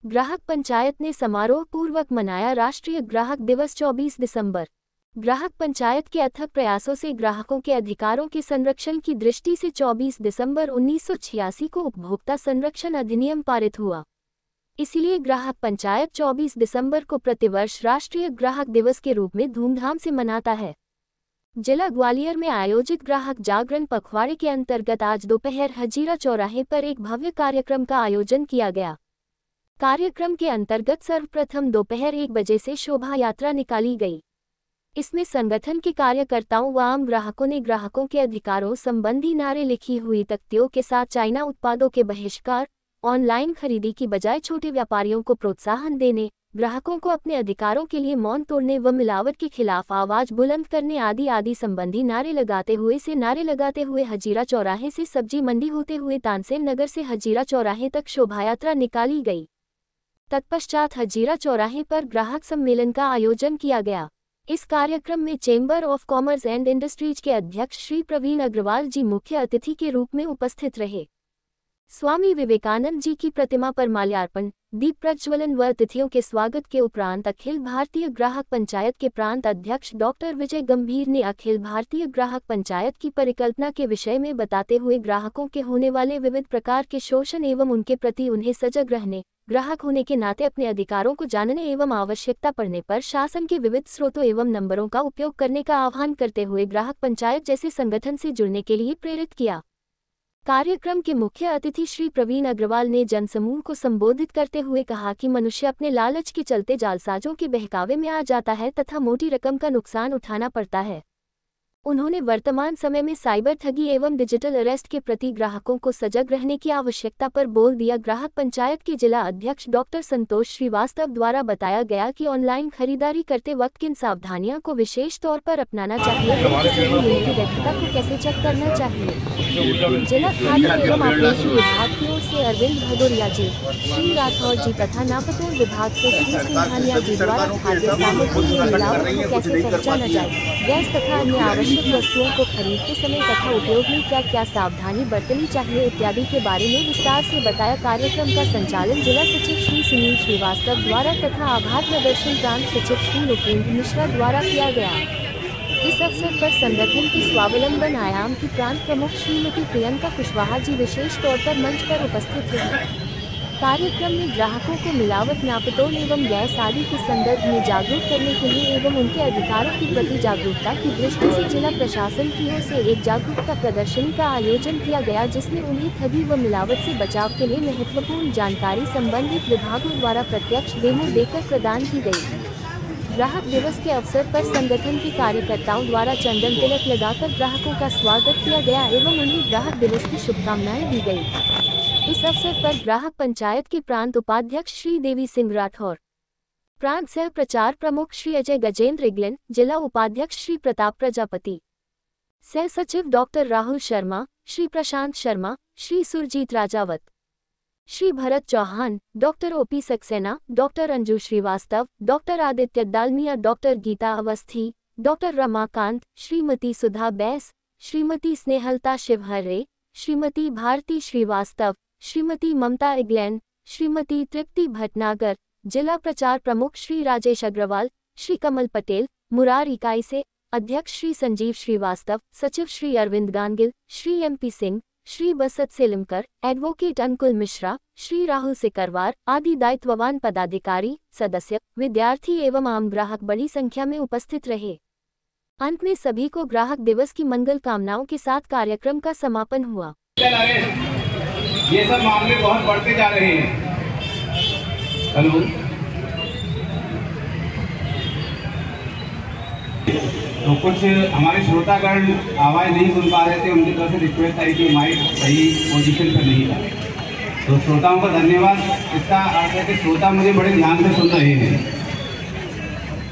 ग्राहक पंचायत ने समारोह पूर्वक मनाया राष्ट्रीय ग्राहक दिवस 24 दिसंबर। ग्राहक पंचायत के अथक प्रयासों से ग्राहकों के अधिकारों के संरक्षण की दृष्टि से 24 दिसंबर 1986 को उपभोक्ता संरक्षण अधिनियम पारित हुआ। इसलिए ग्राहक पंचायत 24 दिसंबर को प्रतिवर्ष राष्ट्रीय ग्राहक दिवस के रूप में धूमधाम से मनाता है। जिला ग्वालियर में आयोजित ग्राहक जागरण पखवाड़े के अंतर्गत आज दोपहर हजीरा चौराहे पर एक भव्य कार्यक्रम का आयोजन किया गया। कार्यक्रम के अंतर्गत सर्वप्रथम दोपहर 1 बजे से शोभा यात्रा निकाली गई। इसमें संगठन के कार्यकर्ताओं व आम ग्राहकों ने ग्राहकों के अधिकारों संबंधी नारे लिखी हुई तख्तियों के साथ चाइना उत्पादों के बहिष्कार, ऑनलाइन खरीदी की बजाय छोटे व्यापारियों को प्रोत्साहन देने, ग्राहकों को अपने अधिकारों के लिए मौन तोड़ने व मिलावट के खिलाफ आवाज बुलंद करने आदि संबंधी नारे लगाते हुए हजीरा चौराहे से सब्जी मंडी होते हुए तानसेन नगर से हजीरा चौराहे तक शोभायात्रा निकाली गई। तत्पश्चात हजीरा चौराहे पर ग्राहक सम्मेलन का आयोजन किया गया। इस कार्यक्रम में chamber of commerce and industries के अध्यक्ष श्री प्रवीण अग्रवाल जी मुख्य अतिथि के रूप में उपस्थित रहे। स्वामी विवेकानंद जी की प्रतिमा पर माल्यार्पण, दीप प्रज्वलन व अतिथियों के स्वागत के उपरांत अखिल भारतीय ग्राहक पंचायत के प्रांत अध्यक्ष डॉक्टर विजय गंभीर ने अखिल भारतीय ग्राहक पंचायत की परिकल्पना के विषय में बताते हुए ग्राहकों के होने वाले विविध प्रकार के शोषण एवं उनके प्रति उन्हें सजग रहने, ग्राहक होने के नाते अपने अधिकारों को जानने एवं आवश्यकता पड़ने पर शासन के विविध स्रोतों एवं नंबरों का उपयोग करने का आह्वान करते हुए ग्राहक पंचायत जैसे संगठन से जुड़ने के लिए प्रेरित किया। कार्यक्रम के मुख्य अतिथि श्री प्रवीण अग्रवाल ने जनसमूह को संबोधित करते हुए कहा कि मनुष्य अपने लालच के चलते जालसाजों के बहकावे में आ जाता है तथा मोटी रकम का नुकसान उठाना पड़ता है। उन्होंने वर्तमान समय में साइबर ठगी एवं डिजिटल अरेस्ट के प्रति ग्राहकों को सजग रहने की आवश्यकता पर बोल दिया। ग्राहक पंचायत के जिला अध्यक्ष डॉक्टर संतोष श्रीवास्तव द्वारा बताया गया कि ऑनलाइन खरीदारी करते वक्त किन सावधानियों को विशेष तौर पर अपनाना चाहिए, की वैधता को कैसे चेक करना चाहिए। जिला खाद्य एवं आपूर्ति विभाग की ओर से अरविंद भदौरिया जी, श्री राठौर जी तथा नापतोल विभाग से श्री सिंघानिया जी द्वारा खाद्य सामग्री में मिलावट को कैसे पहचाना जाए, गैस तथा अन्य आवश्यक वस्तुओं को खरीदते समय तथा उपयोग में क्या क्या सावधानी बरतनी चाहिए इत्यादि के बारे में विस्तार से बताया। कार्यक्रम का संचालन जिला सचिव श्री सुनील श्रीवास्तव द्वारा तथा आभार प्रदर्शन प्रांत सचिव श्री लोकेंद्र मिश्रा द्वारा किया गया। इस अवसर पर संगठन के स्वावलंबन आयाम की प्रांत प्रमुख श्रीमती प्रियंका कुशवाहा जी विशेष तौर पर मंच पर उपस्थित रही। कार्यक्रम में ग्राहकों को मिलावट, नापतोल एवं गैस आदि के संदर्भ में जागरूक करने के लिए एवं उनके अधिकारों के प्रति जागरूकता की दृष्टि से जिला प्रशासन की ओर से एक जागरूकता प्रदर्शनी का आयोजन किया गया, जिसमें उन्हें ठगी व मिलावट से बचाव के लिए महत्वपूर्ण जानकारी संबंधित विभागों द्वारा प्रत्यक्ष डेमो देकर प्रदान की गई। ग्राहक दिवस के अवसर पर संगठन के कार्यकर्ताओं द्वारा चंदन तिलक लगाकर ग्राहकों का स्वागत किया गया एवं उन्हें ग्राहक दिवस की शुभकामनाएं दी गई। इस अवसर पर ग्राहक पंचायत के प्रांत उपाध्यक्ष श्री देवी सिंह राठौर, प्रांत सह प्रचार प्रमुख श्री अजय गजेंद्र इग्लन, जिला उपाध्यक्ष श्री प्रताप प्रजापति, सह सचिव doctor Rahul Sharma, Shri Prashant Sharma, Shri Surjeet Rajawat, Shri Bharat Chauhan, doctor OP Saxena, doctor Anju Srivastava, doctor Aditya Dalmia, doctor Geeta Awasthi, doctor Ramakant, Shrimati Sudha Bais, Shrimati Snehlata Shivhare, Shrimati Bharti Srivastava, Shrimati Mamta Iglain, Shrimati Tripti Bhatnagar, जिला प्रचार प्रमुख श्री राजेश अग्रवाल, श्री कमल पटेल, मुरार इकाई से अध्यक्ष श्री संजीव श्रीवास्तव, सचिव श्री अरविंद गांगिल, श्री एमपी सिंह, श्री बसत सेलिमकर, एडवोकेट अंकुल मिश्रा, श्री राहुल सिकरवार आदि दायित्ववान पदाधिकारी, सदस्य, विद्यार्थी एवं आम ग्राहक बड़ी संख्या में उपस्थित रहे। अंत में सभी को ग्राहक दिवस की मंगल कामनाओं के साथ कार्यक्रम का समापन हुआ। ये सब मामले बहुत बढ़ते जा रहे हैं। हेलो, तो कुछ हमारे श्रोतागण आवाज नहीं सुन पा रहे थे, उनकी तरफ से रिक्वेस्ट आई कि माइक सही पोजीशन पर नहीं था। तो श्रोताओं का धन्यवाद। इसका अर्थ है कि श्रोता मुझे बड़े ध्यान से सुन रहे हैं।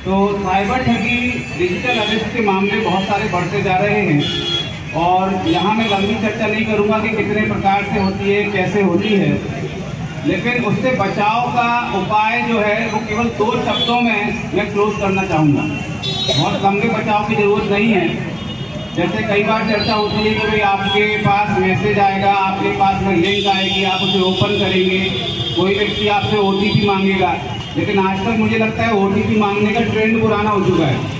तो साइबर ठगी, डिजिटल अरेस्ट के मामले बहुत सारे बढ़ते जा रहे हैं और यहाँ मैं लंबी चर्चा नहीं करूँगा कि कितने प्रकार से होती है, कैसे होती है, लेकिन उससे बचाव का उपाय जो है वो केवल 2 शब्दों में मैं क्लोज करना चाहूँगा। बहुत लंबे बचाव की ज़रूरत नहीं है। जैसे कई बार चर्चा होती है कि भाई आपके पास मैसेज आएगा, आपके पास में लिंक आएगी, आप उसे ओपन करेंगे, कोई व्यक्ति आपसे OTP मांगेगा, लेकिन आजकल मुझे लगता है OTP मांगने का ट्रेंड पुराना हो चुका है।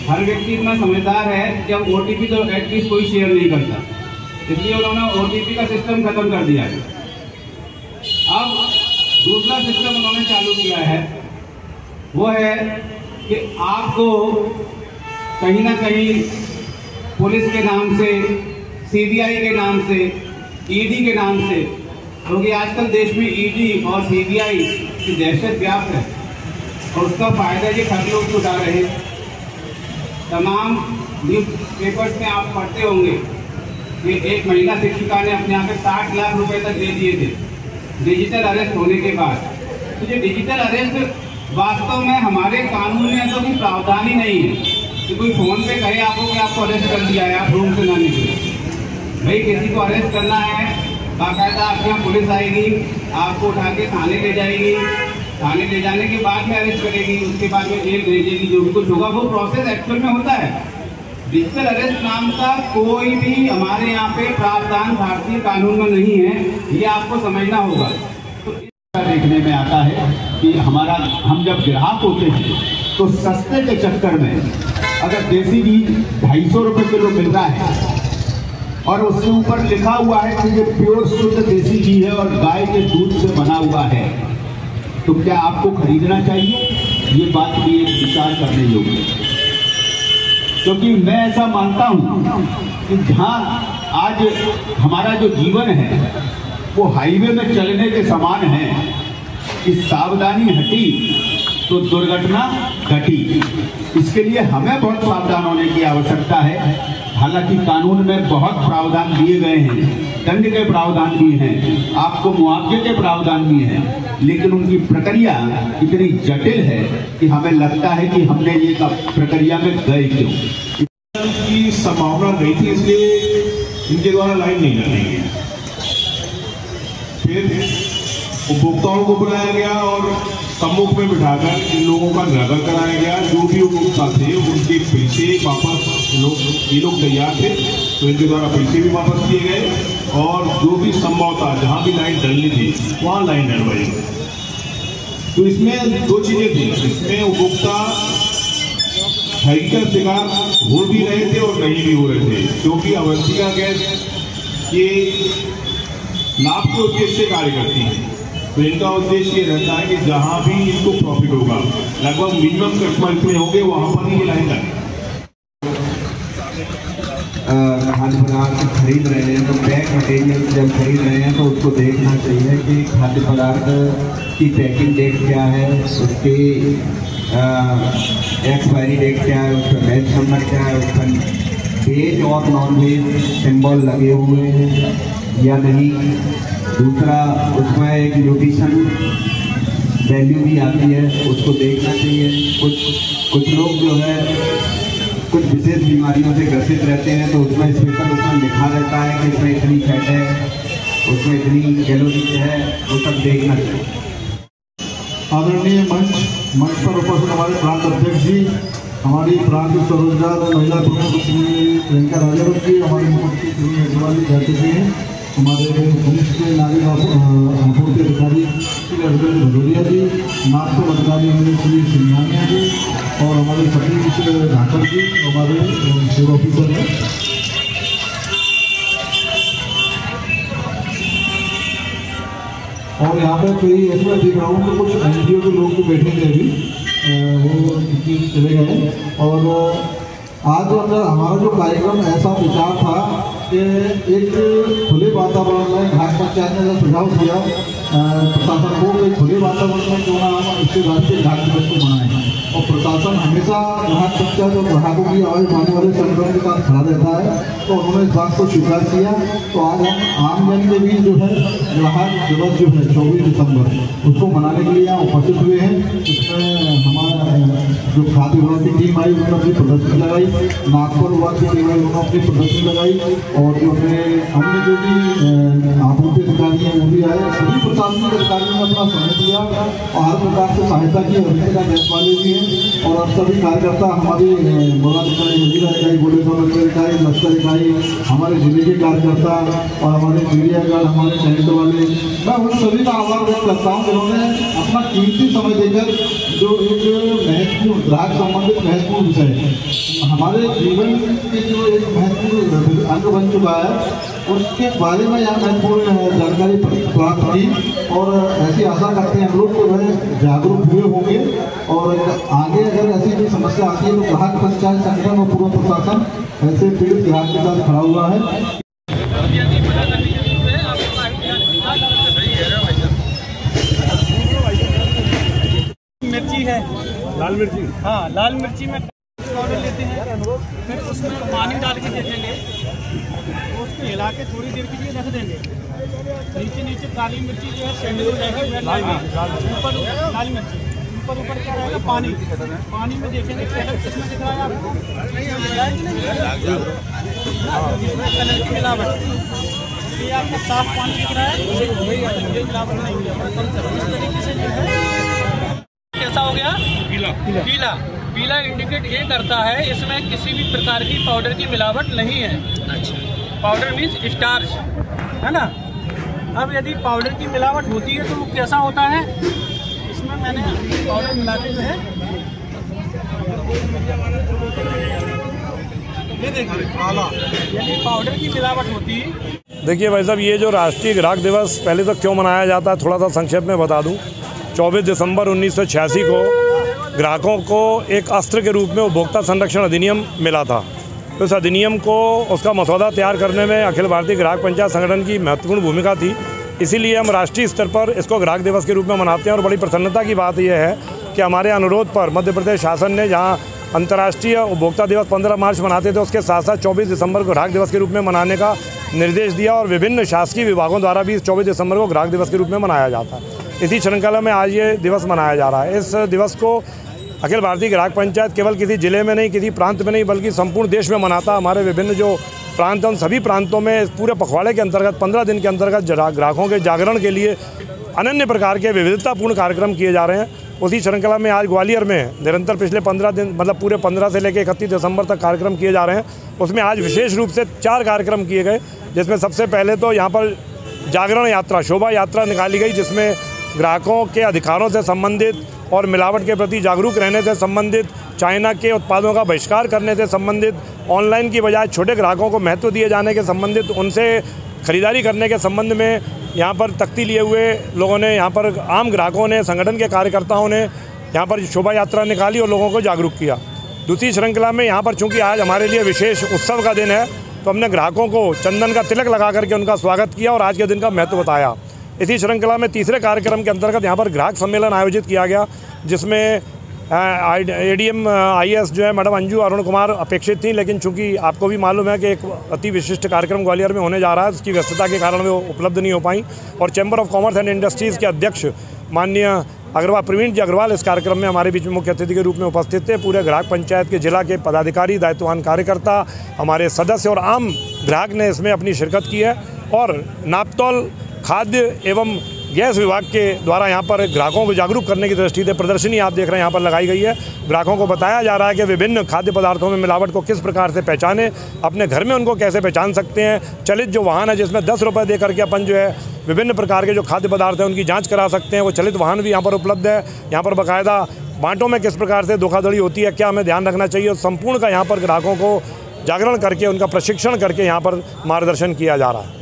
हर व्यक्ति इतना समझदार है कि अब OTP तो एटलीस्ट कोई शेयर नहीं करता, इसलिए उन्होंने OTP का सिस्टम खत्म कर दिया है। अब दूसरा सिस्टम उन्होंने चालू किया है, वो है कि आपको कहीं ना कहीं पुलिस के नाम से, CBI के नाम से, ED के नाम से, क्योंकि आजकल देश में ED और CBI की दहशत व्याप्त है और उसका फायदा ये हर लोग उठा रहे हैं। तमाम न्यूज़ पेपर्स में आप पढ़ते होंगे कि एक महिला शिक्षिका ने अपने यहाँ पे 60 लाख रुपए तक दे दिए थे डिजिटल अरेस्ट होने के बाद। तो ये डिजिटल अरेस्ट वास्तव में हमारे कानून में ऐसा कोई प्रावधान ही नहीं है कि कोई फोन पे कहे आपको कि आपको अरेस्ट कर दिया है, आप रूम से ना निकले। भाई किसी को अरेस्ट करना है, बाकायदा आपके यहाँ पुलिस आएगी, आपको उठा के थाने ले जाएगी, थाने ले जाने के बाद में अरेस्ट करेगी, उसके बाद में जेल भेजेगी, जो भी कुछ होगा वो प्रोसेस एक्चुअल में होता है। डिजिटल अरेस्ट नाम का कोई भी हमारे यहाँ पे प्रावधान भारतीय कानून में नहीं है, ये आपको समझना होगा। तो देखने में आता है कि हम जब ग्राहक होते हैं तो सस्ते के चक्कर में अगर देसी घी 250 रुपये किलो मिल रहा है और उसके ऊपर लिखा हुआ है कि ये प्योर शुद्ध देसी घी है और गाय के दूध से बना हुआ है, तो क्या आपको खरीदना चाहिए? ये बात भी एक विचार करने योग्य है, क्योंकि मैं ऐसा मानता हूं कि जहां आज हमारा जो जीवन है वो हाईवे में चलने के समान है कि सावधानी हटी तो दुर्घटना घटी। इसके लिए हमें बहुत सावधान होने की आवश्यकता है। हालांकि कानून में बहुत प्रावधान दिए गए हैं, दंड के प्रावधान भी हैं, आपको मुआवजे के प्रावधान भी हैं, लेकिन उनकी प्रक्रिया इतनी जटिल है कि हमें लगता है कि हमने ये प्रक्रिया में गए क्यों। की संभावना नहीं थी, इसलिए इनके द्वारा लाइन नहीं लगाई गई। फिर उपभोक्ताओं को बुलाया गया और सम्मुख में बिठाकर इन लोगों का निराकरण कराया गया। जो भी उपभोक्ता थे उनके पैसे वापस ये लोग तैयार थे, तो इनके द्वारा पैसे भी वापस किए गए और जो भी संभव था जहाँ भी लाइन डलनी थी वहाँ लाइन डलवाई गई। तो इसमें दो चीजें थी, इसमें उपभोक्ता ठगी का शिकार हो भी रहे थे और नहीं भी हो रहे थे, क्योंकि अवस्थिका गैस ये लाभ के उद्देश्य से कार्य करती है। तो इनका उद्देश्य ये रहता है कि जहाँ भी इनको प्रॉफिट होगा, लगभग मिनिमम कस्टमर इतने होंगे वहाँ पर ही ये लाइन लगे। खाद्य पदार्थ खरीद रहे हैं तो पैक मटेरियल जब खरीद रहे हैं तो उसको देखना चाहिए कि खाद्य पदार्थ की पैकिंग डेट क्या है, उसकी एक्सपायरी डेट क्या है, उसका बैच नंबर क्या है, उस पर वेज और नॉन वेज सिंबल लगे हुए हैं या नहीं। दूसरा, उसमें एक न्यूट्रिशन वैल्यू भी आती है, उसको देखना चाहिए। कुछ लोग जो है कुछ विशेष बीमारियों से ग्रसित रहते हैं तो उसमें स्पेशल उसमें लिखा रहता है कि इसमें इतनी फैट है, उसमें इतनी कैलोरीज है, वो सब देखना चाहिए। आदरणीय मंच पर उपस्थित हमारे प्रांत अध्यक्ष जी, हमारी प्रांत स्वरोजगार महिला प्रमुख श्री प्रियंका राजावत जी, हमारे मुख्यमंत्री श्री मेघवाल जी जी हैं, हमारे पुलिस के नागरिक आपूर्ति अधिकारी श्री अरविंद भदौरिया जी, नागपुर अधिकारी श्री सिंघानिया जी और हमारे सतीश धाकर जी हमारे सेवा ऑफिसर हैं। और यहाँ पे कई ऐसा देख रहा हूँ कि कुछ NGO के लोग भी बैठे थे अभी, वो चले गए। और आज हमारा जो कार्यक्रम ऐसा विचार था कि एक खुले वातावरण में घाट पंचायत ने सुझाव दिया प्रशासन को कि खुले वातावरण में क्यों ना हम इसके बाद से घाट दिवस को मनाएं। और प्रशासन हमेशा घाट पंचायत और ग्राहकों की आवाज़ उठाने वाले संगठन के साथ खड़ा रहता है, तो उन्होंने इस बात को स्वीकार किया। तो आज हम आम जन के बीच जो है ग्राहक दिवस जो है 24 दिसंबर उसको मनाने के लिए यहाँ उपस्थित हुए हैं। इसमें हमारा जो खाद्य विभाग की टीम आई उन्होंने अपनी प्रदर्शनी लगाई, नागपुर विभाग की टीम आई उन्होंने अपनी प्रदर्शनी लगाई और जो अन्य जो भी आपूर्ति अधिकारी हैं वो भी आए। सभी प्रशासनिक अधिकारियों ने अपना समय दिया और हर प्रकार से सहायता की। अभी का गैस वाले भी हैं और अब सभी कार्यकर्ता हमारी इकाई, गोलेश्वर इकाई, लश्कर इकाई, हमारे जिले के कार्यकर्ता और हमारे चिड़ियाघर, हमारे टेंट वाले, मैं उन सभी का आभार व्यक्त करता हूँ जिन्होंने अपना कीमती समय देकर जो एक महत्वपूर्ण ग्राहक संबंधित महत्वपूर्ण विषय है, हमारे जीवन के जो एक महत्वपूर्ण अंग बन चुका है, उसके बारे में यहाँ महत्वपूर्ण जानकारी प्राप्त की। और ऐसी आशा करते हैं हम लोग को वह जागरूक हुए होंगे और आगे अगर ऐसी कोई समस्या आती है तो ग्राहक पंचायत संगठन और पूर्व प्रशासन ऐसे पीड़ित ग्राहक के साथ खड़ा हुआ है। मिर्ची है, लाल मिर्ची, हाँ लाल मिर्ची में पाउडर लेते हैं, फिर उसमें पानी डाल के देखेंगे, उसको हिला के थोड़ी देर के लिए रख देंगे। नीचे नीचे काली मिर्ची जो है सैंडल हो जाएगी, ऊपर लाल मिर्ची, ऊपर ऊपर क्या रहेगा पानी, पानी में देखेंगे कलर किसमें दिख रहा है आपको, जिसमें कलर की मिलावट, ये आपको साफ पानी दिख रहा है, ये मिलावट नहीं है। इस तरीके से जो है कैसा हो गया, पीला पीला पीला इंडिकेट ये करता है इसमें किसी भी प्रकार की पाउडर की मिलावट नहीं है। अच्छा, पाउडर मीन्स स्टार्च है ना। अब यदि पाउडर की मिलावट होती है तो वो कैसा होता है, इसमें मैंने पाउडर मिला के जो है ये देखिए काला, यदि पाउडर की मिलावट होती। देखिए भाई साहब, ये जो राष्ट्रीय ग्राहक दिवस पहले तो क्यों मनाया जाता है थोड़ा सा संक्षेप में बता दूं। 24 दिसंबर 1986 को ग्राहकों को एक अस्त्र के रूप में उपभोक्ता संरक्षण अधिनियम मिला था। तो इस अधिनियम को उसका मसौदा तैयार करने में अखिल भारतीय ग्राहक पंचायत संगठन की महत्वपूर्ण भूमिका थी। इसीलिए हम राष्ट्रीय स्तर पर इसको ग्राहक दिवस के रूप में मनाते हैं। और बड़ी प्रसन्नता की बात यह है कि हमारे अनुरोध पर मध्य प्रदेश शासन ने जहाँ अंतर्राष्ट्रीय उपभोक्ता दिवस 15 मार्च मनाते थे, उसके साथ साथ 24 दिसंबर को ग्राहक दिवस के रूप में मनाने का निर्देश दिया और विभिन्न शासकीय विभागों द्वारा भी 24 दिसंबर को ग्राहक दिवस के रूप में मनाया जाता है। इसी श्रृंखला में आज ये दिवस मनाया जा रहा है। इस दिवस को अखिल भारतीय ग्राहक पंचायत केवल किसी जिले में नहीं, किसी प्रांत में नहीं, बल्कि संपूर्ण देश में मनाता। हमारे विभिन्न जो प्रांत हैं उन सभी प्रांतों में इस पूरे पखवाड़े के अंतर्गत 15 दिन के अंतर्गत ग्राहकों के जागरण के लिए अनन्य प्रकार के विविधतापूर्ण कार्यक्रम किए जा रहे हैं। उसी श्रृंखला में आज ग्वालियर में निरंतर पिछले 15 दिन मतलब पूरे 15 से लेकर 31 दिसंबर तक कार्यक्रम किए जा रहे हैं। उसमें आज विशेष रूप से 4 कार्यक्रम किए गए, जिसमें सबसे पहले तो यहाँ पर जागरण यात्रा, शोभा यात्रा निकाली गई, जिसमें ग्राहकों के अधिकारों से संबंधित और मिलावट के प्रति जागरूक रहने से संबंधित, चाइना के उत्पादों का बहिष्कार करने से संबंधित, ऑनलाइन की बजाय छोटे ग्राहकों को महत्व दिए जाने के संबंधित, उनसे खरीदारी करने के संबंध में यहाँ पर तख्ती लिए हुए लोगों ने, यहाँ पर आम ग्राहकों ने, संगठन के कार्यकर्ताओं ने यहाँ पर शोभा यात्रा निकाली और लोगों को जागरूक किया। दूसरी श्रृंखला में यहाँ पर चूँकि आज हमारे लिए विशेष उत्सव का दिन है, तो हमने ग्राहकों को चंदन का तिलक लगा करके उनका स्वागत किया और आज के दिन का महत्व बताया। इसी श्रृंखला में तीसरे कार्यक्रम के अंतर्गत यहाँ पर ग्राहक सम्मेलन आयोजित किया गया, जिसमें ADM IAS जो है मैडम अंजू अरुण कुमार अपेक्षित थी, लेकिन चूंकि आपको भी मालूम है कि एक अति विशिष्ट कार्यक्रम ग्वालियर में होने जा रहा है, उसकी व्यस्तता के कारण वो उपलब्ध नहीं हो पाई। और chamber of commerce and industries के अध्यक्ष माननीय अग्रवाल, प्रवीण जी अग्रवाल इस कार्यक्रम में हमारे बीच में मुख्य अतिथि के रूप में उपस्थित थे। पूरे ग्राहक पंचायत के जिला के पदाधिकारी, दायित्ववान कार्यकर्ता, हमारे सदस्य और आम ग्राहक ने इसमें अपनी शिरकत की है। और नापतौल खाद्य एवं गैस विभाग के द्वारा यहाँ पर ग्राहकों को जागरूक करने की दृष्टि से प्रदर्शनी आप देख रहे हैं यहाँ पर लगाई गई है। ग्राहकों को बताया जा रहा है कि विभिन्न खाद्य पदार्थों में मिलावट को किस प्रकार से पहचानें, अपने घर में उनको कैसे पहचान सकते हैं। चलित जो वाहन है जिसमें 10 रुपये दे करके अपन जो है विभिन्न प्रकार के जो खाद्य पदार्थ हैं उनकी जाँच करा सकते हैं, वो चलित वाहन भी यहाँ पर उपलब्ध है। यहाँ पर बाकायदा बाँटों में किस प्रकार से धोखाधड़ी होती है, क्या हमें ध्यान रखना चाहिए, संपूर्ण का यहाँ पर ग्राहकों को जागरण करके उनका प्रशिक्षण करके यहाँ पर मार्गदर्शन किया जा रहा है।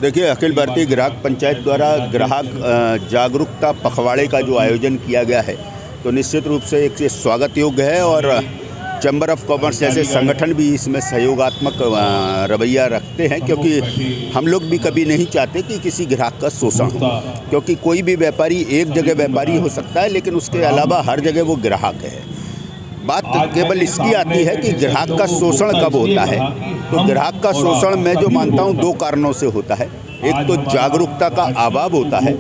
देखिए, अखिल भारतीय ग्राहक पंचायत द्वारा ग्राहक जागरूकता पखवाड़े का जो आयोजन किया गया है, तो निश्चित रूप से एक स्वागत योग्य है। और चैम्बर ऑफ कॉमर्स जैसे संगठन भी इसमें सहयोगात्मक रवैया रखते हैं, क्योंकि हम लोग भी कभी नहीं चाहते कि किसी ग्राहक का शोषण हो, क्योंकि कोई भी व्यापारी एक जगह व्यापारी हो सकता है, लेकिन उसके अलावा हर जगह वो ग्राहक है। बात केवल इसकी आती है कि ग्राहक का शोषण कब होता है। तो ग्राहक का शोषण मैं जो मानता हूँ 2 कारणों से होता है। एक तो जागरूकता का अभाव होता है,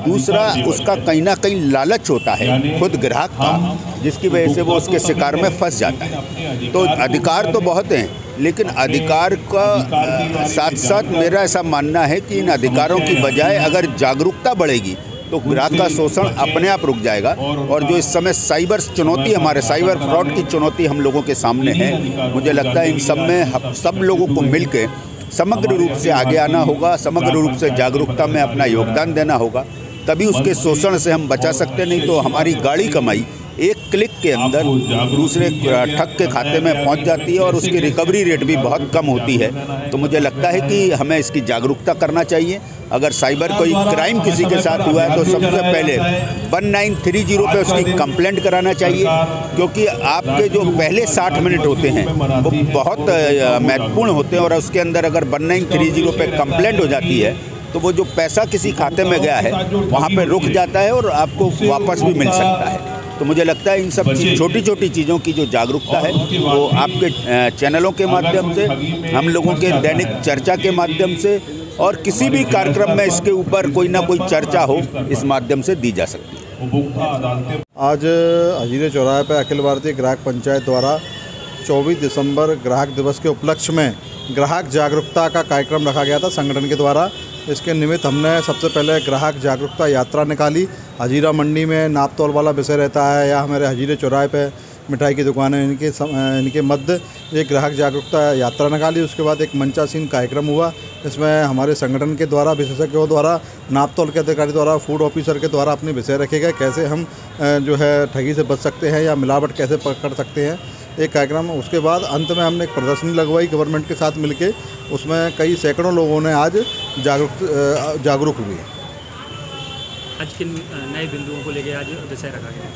दूसरा उसका कहीं ना कहीं लालच होता है खुद ग्राहक का, जिसकी वजह से वो उसके शिकार में फंस जाता है। तो अधिकार तो बहुत हैं, लेकिन अधिकार का साथ साथ मेरा ऐसा मानना है कि इन अधिकारों की बजाय अगर जागरूकता बढ़ेगी तो ग्राहक का शोषण अपने आप रुक जाएगा। और जो इस समय साइबर चुनौती, हमारे साइबर फ्रॉड की चुनौती हम लोगों के सामने है, मुझे लगता है इन सब में सब लोगों को मिलकर समग्र रूप से आगे आना होगा, समग्र रूप से जागरूकता में अपना योगदान देना होगा, तभी उसके शोषण से हम बचा सकते। नहीं तो हमारी गाड़ी कमाई एक क्लिक के अंदर दूसरे ठग के खाते में पहुंच जाती है और उसकी रिकवरी रेट भी बहुत कम होती है। तो मुझे लगता है कि हमें इसकी जागरूकता करना चाहिए। अगर साइबर कोई क्राइम किसी के साथ हुआ है तो सबसे पहले 1930 पे उसकी कंप्लेंट कराना चाहिए, क्योंकि आपके जो पहले 60 मिनट होते हैं वो बहुत महत्वपूर्ण होते हैं। और उसके अंदर अगर 1930 पे कंप्लेंट हो जाती है तो वो जो पैसा किसी खाते में गया है वहाँ पे रुक जाता है और आपको वापस भी मिल सकता है। तो मुझे लगता है इन सब छोटी छोटी चीज़ों की जो जागरूकता है वो आपके चैनलों के माध्यम से, हम लोगों के दैनिक चर्चा के माध्यम से और किसी भी कार्यक्रम में इसके ऊपर कोई ना कोई चर्चा हो, इस माध्यम से दी जा सकती है। आज हजीरे चौराहे पर अखिल भारतीय ग्राहक पंचायत द्वारा 24 दिसंबर ग्राहक दिवस के उपलक्ष्य में ग्राहक जागरूकता का कार्यक्रम रखा गया था संगठन के द्वारा। इसके निमित्त हमने सबसे पहले ग्राहक जागरूकता यात्रा निकाली। हजीरा मंडी में नाप तोल वाला विषय रहता है या हमारे हजीरे चौराहे पे मिठाई की दुकानें, इनके मध्य एक ग्राहक जागरूकता यात्रा निकाली। उसके बाद एक मंचासीन कार्यक्रम हुआ। इसमें हमारे संगठन के द्वारा, विशेषज्ञों द्वारा, नाप तोल के अधिकारी द्वारा, फूड ऑफिसर के द्वारा अपने विषय रखे गए, कैसे हम जो है ठगी से बच सकते हैं या मिलावट कैसे पकड़ सकते हैं, एक कार्यक्रम। उसके बाद अंत में हमने एक प्रदर्शनी लगवाई गवर्नमेंट के साथ मिलके। उसमें कई सैकड़ों लोगों ने आज जागरूक हुए। आज किन नए बिंदुओं को लेकर आज विषय रखा गया?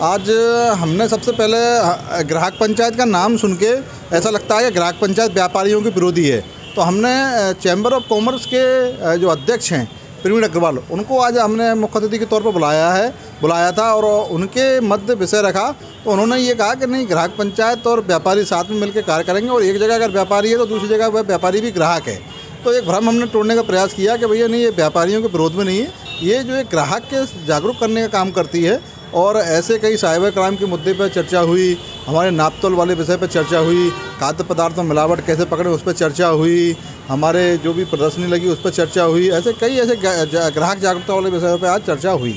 आज हमने सबसे पहले ग्राहक पंचायत का नाम सुन के ऐसा लगता है कि ग्राहक पंचायत व्यापारियों के विरोधी है, तो हमने चैम्बर ऑफ कॉमर्स के जो अध्यक्ष हैं प्रवीण अग्रवाल, उनको आज हमने मुख्य अतिथि के तौर पर बुलाया था और उनके मध्य विषय रखा। तो उन्होंने ये कहा कि नहीं, ग्राहक पंचायत और व्यापारी साथ में मिलकर कार्य करेंगे और एक जगह अगर व्यापारी है तो दूसरी जगह वह व्यापारी भी ग्राहक है। तो एक भ्रम हमने तोड़ने का प्रयास किया कि भैया नहीं, ये व्यापारियों के विरोध में नहीं है, ये जो एक ग्राहक के जागरूक करने का काम करती है। और ऐसे कई साइबर क्राइम के मुद्दे पर चर्चा हुई, हमारे नापतोल वाले विषय पर चर्चा हुई, खाद्य पदार्थ में मिलावट कैसे पकड़ें उस पर चर्चा हुई, हमारे जो भी प्रदर्शनी लगी उस पर चर्चा हुई। ऐसे कई ग्राहक जागरूकता वाले विषयों पर आज चर्चा हुई।